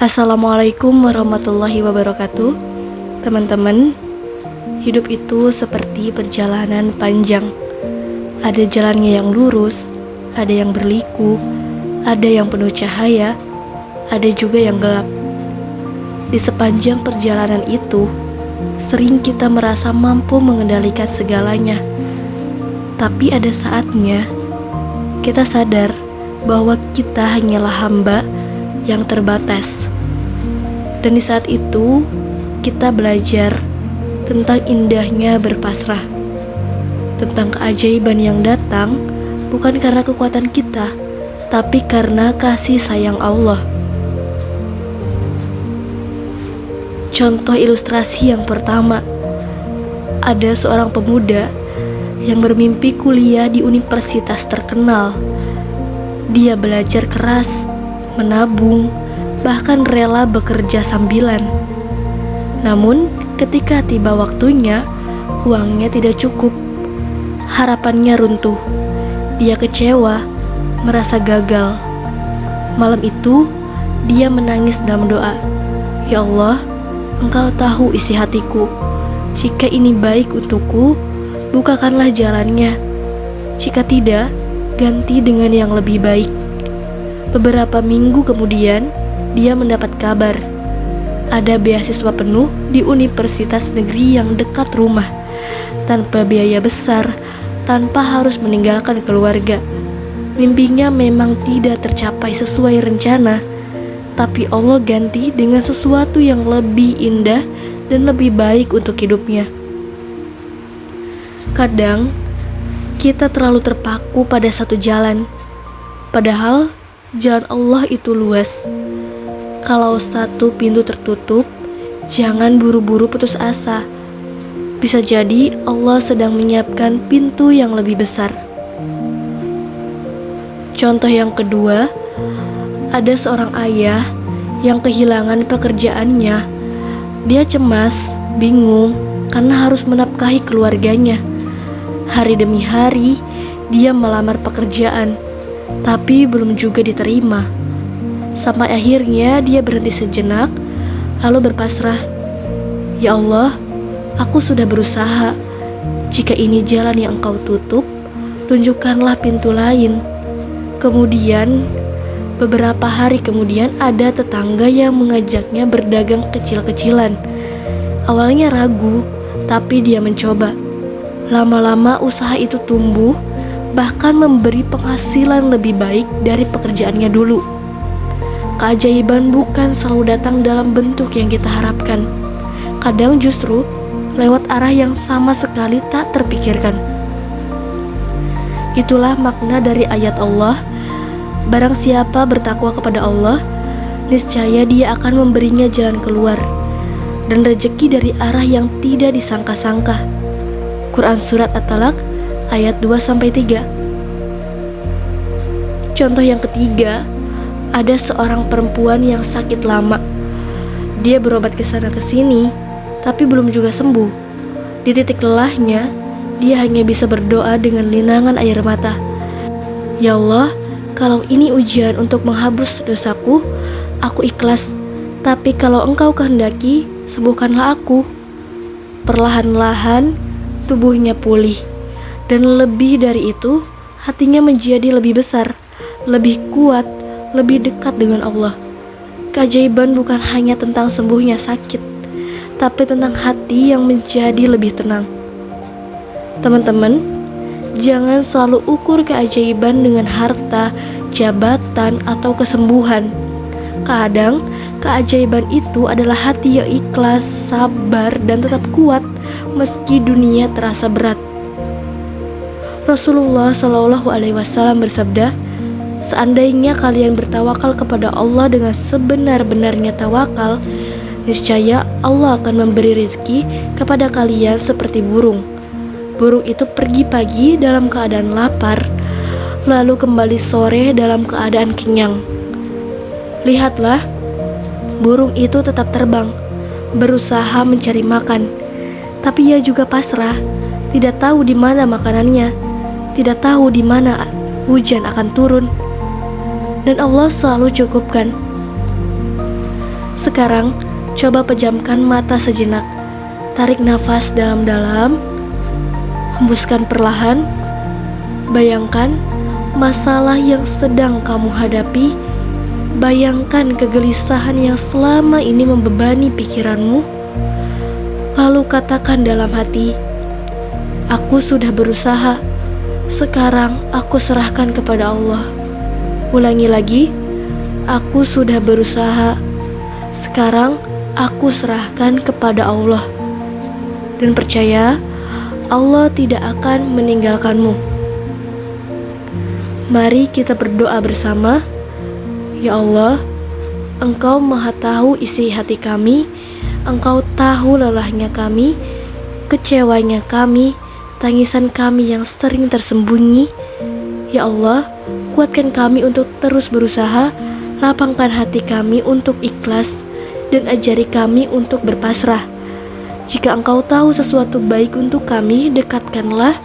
Assalamualaikum warahmatullahi wabarakatuh. Teman-teman, hidup itu seperti perjalanan panjang. Ada jalannya yang lurus, ada yang berliku, ada yang penuh cahaya, ada juga yang gelap. Di sepanjang perjalanan itu, sering kita merasa mampu mengendalikan segalanya. Tapi ada saatnya kita sadar bahwa kita hanyalah hamba yang terbatas. Dan di saat itu kita belajar tentang indahnya berpasrah, tentang keajaiban yang datang bukan karena kekuatan kita, tapi karena kasih sayang Allah. Contoh ilustrasi yang pertama, ada seorang pemuda yang bermimpi kuliah di universitas terkenal. Dia belajar keras, menabung, bahkan rela bekerja sambilan. Namun, ketika tiba waktunya, uangnya tidak cukup. Harapannya runtuh. Dia kecewa, merasa gagal. Malam itu, dia menangis dalam doa. Ya Allah, Engkau tahu isi hatiku. Jika ini baik untukku, bukakanlah jalannya. Jika tidak, ganti dengan yang lebih baik. Beberapa minggu kemudian, dia mendapat kabar ada beasiswa penuh di universitas negeri yang dekat rumah, tanpa biaya besar, tanpa harus meninggalkan keluarga. Mimpinya memang tidak tercapai sesuai rencana, tapi Allah ganti dengan sesuatu yang lebih indah dan lebih baik untuk hidupnya. Kadang kita terlalu terpaku pada satu jalan, padahal jalan Allah itu luas. Kalau satu pintu tertutup, jangan buru-buru putus asa. Bisa jadi Allah sedang menyiapkan pintu yang lebih besar. Contoh yang kedua, ada seorang ayah yang kehilangan pekerjaannya. Dia cemas, bingung karena harus menafkahi keluarganya. Hari demi hari, dia melamar pekerjaan, tapi belum juga diterima. Sampai akhirnya dia berhenti sejenak, lalu berpasrah. Ya Allah, aku sudah berusaha. Jika ini jalan yang Engkau tutup, tunjukkanlah pintu lain. Kemudian, beberapa hari kemudian ada tetangga yang mengajaknya berdagang kecil-kecilan. Awalnya ragu, tapi dia mencoba. Lama-lama usaha itu tumbuh, bahkan memberi penghasilan lebih baik dari pekerjaannya dulu. Keajaiban bukan selalu datang dalam bentuk yang kita harapkan. Kadang justru lewat arah yang sama sekali tak terpikirkan. Itulah makna dari ayat Allah, barang siapa bertakwa kepada Allah, niscaya Dia akan memberinya jalan keluar dan rezeki dari arah yang tidak disangka-sangka. Quran Surat At-Talaq ayat 2-3. Contoh yang ketiga, ada seorang perempuan yang sakit lama. Dia berobat ke sana ke sini, tapi belum juga sembuh. Di titik lelahnya, dia hanya bisa berdoa dengan linangan air mata. Ya Allah, kalau ini ujian untuk menghapus dosaku, aku ikhlas. Tapi kalau Engkau kehendaki, sembuhkanlah aku. Perlahan-lahan, tubuhnya pulih. Dan lebih dari itu, hatinya menjadi lebih besar, lebih kuat, lebih dekat dengan Allah. Keajaiban bukan hanya tentang sembuhnya sakit, tapi tentang hati yang menjadi lebih tenang. Teman-teman, jangan selalu ukur keajaiban dengan harta, jabatan, atau kesembuhan. Kadang, keajaiban itu adalah hati yang ikhlas, sabar, dan tetap kuat meski dunia terasa berat. Rasulullah SAW bersabda, seandainya kalian bertawakal kepada Allah dengan sebenar-benarnya tawakal, niscaya Allah akan memberi rezeki kepada kalian seperti burung. Burung itu pergi pagi dalam keadaan lapar, lalu kembali sore dalam keadaan kenyang. Lihatlah, burung itu tetap terbang, berusaha mencari makan, tapi ia juga pasrah, tidak tahu di mana makanannya, tidak tahu di mana hujan akan turun. Dan Allah selalu cukupkan. Sekarang, coba pejamkan mata sejenak. Tarik nafas dalam-dalam, hembuskan perlahan. Bayangkan masalah yang sedang kamu hadapi. Bayangkan kegelisahan yang selama ini membebani pikiranmu. Lalu katakan dalam hati, "Aku sudah berusaha. Sekarang aku serahkan kepada Allah." Ulangi lagi, "Aku sudah berusaha. Sekarang aku serahkan kepada Allah." Dan percaya, Allah tidak akan meninggalkanmu. Mari kita berdoa bersama. Ya Allah, Engkau Maha tahu isi hati kami. Engkau tahu lelahnya kami, kecewanya kami, tangisan kami yang sering tersembunyi. Ya Allah, kuatkan kami untuk terus berusaha. Lapangkan hati kami untuk ikhlas, dan ajari kami untuk berpasrah. Jika Engkau tahu sesuatu baik untuk kami, dekatkanlah.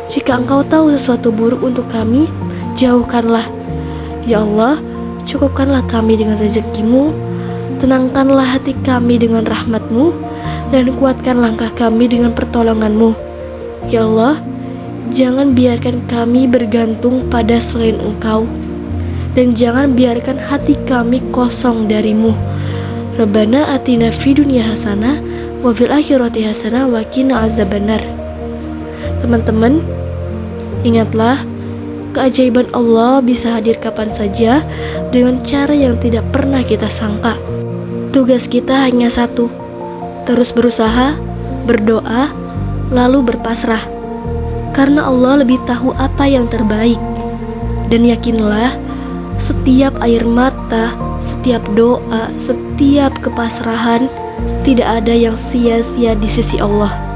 Jika Engkau tahu sesuatu buruk untuk kami, jauhkanlah. Ya Allah, cukupkanlah kami dengan rezeki-Mu, tenangkanlah hati kami dengan rahmat-Mu, dan kuatkan langkah kami dengan pertolongan-Mu. Ya Allah, jangan biarkan kami bergantung pada selain Engkau, dan jangan biarkan hati kami kosong dari-Mu. Rabbana atina fid dunya hasanah wa fil akhirati hasanah wa qina azabannar. Teman-teman, ingatlah, keajaiban Allah bisa hadir kapan saja dengan cara yang tidak pernah kita sangka. Tugas kita hanya satu, terus berusaha, berdoa, lalu berpasrah. Karena Allah lebih tahu apa yang terbaik. Dan yakinlah, setiap air mata, setiap doa, setiap kepasrahan, tidak ada yang sia-sia di sisi Allah.